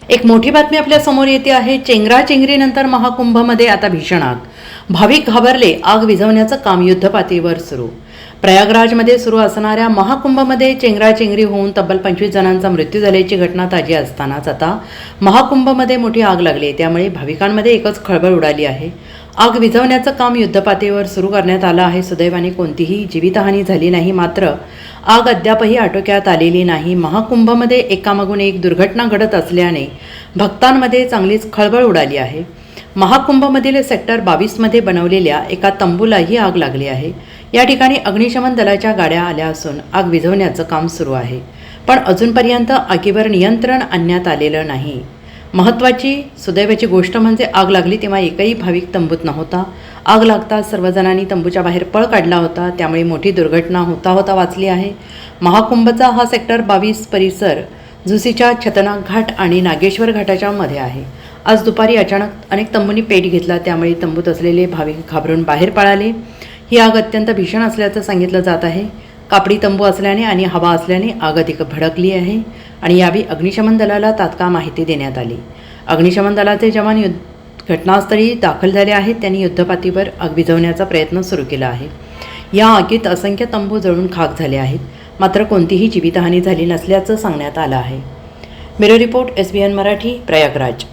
एक मोठी बातमी आपल्या समोर येते आहे। चेंगराचेंगरीनंतर महाकुंभमध्ये आता भीषण आग। भाविक घाबरले, आग विझवण्याचं काम युद्धपातळीवर सुरू। प्रयागराजमध्ये सुरू असणाऱ्या महाकुंभमध्ये चेंगराचेंगरी होऊन तब्बल 25 जणांचा मृत्यू झाल्याची घटना ताजी असतानाच आता महाकुंभमध्ये मोठी आग लागली। त्यामुळे भाविकांमध्ये एकच खळबळ उडाली आहे। आग विझवण्याचं काम युद्धपातळीवर सुरू करण्यात आलं आहे। सुदैवाने कोणतीही जीवितहानी झाली नाही, मात्र आग अद्यापही आटोक्यात आलेली नाही। महाकुंभमध्ये एकामागून एक दुर्घटना घडत असल्याने भक्तांमध्ये चांगलीच खळबळ उडाली आहे। महाकुंभमधील सेक्टर 22 मध्ये बनवलेल्या एका तंबूलाही आग लागली आहे। या ठिकाणी अग्निशमन दलाच्या गाड्या आल्या असून आग विझवण्याचं काम सुरू आहे, पण अजूनपर्यंत आगीवर नियंत्रण आणण्यात आलेलं नाही। महत्त्वाची सुदैवाची गोष्ट म्हणजे आग लागली तेव्हा एकही भाविक तंबूत नव्हता। आग लागताच सर्वजणांनी तंबूच्या बाहेर पळ काढला होता, त्यामुळे मोठी दुर्घटना होता वाचली आहे। महाकुंभचा हा सेक्टर 22 परिसर झुसीच्या छतनाग घाट आणि नागेश्वर घाटाच्या मध्ये आहे। आज दुपारी अचानक अनेक तंबूंनी पेट घेतला, त्यामुळे तंबूत असलेले भाविक घाबरून बाहेर पळाले। ही आग अत्यंत भीषण असल्याचं सांगितलं जात आहे। कापडी तंबू असल्याने आणि हवा असल्याने आग अधिक भडकली आहे आणि यावेळी अग्निशमन दलाला तात्काळ माहिती देण्यात आली। अग्निशमन दलाचे जवान घटनास्थळी दाखल झाले आहेत। त्यांनी युद्धपातळीवर आग विझवण्याचा प्रयत्न सुरू केला आहे। या आगीत असंख्य तंबू जळून खाक झाले आहेत, मात्र कोणतीही जीवितहानी झाली नसल्याचं सांगण्यात आलं आहे। Bureau report SBN Marathi, Prayagraj.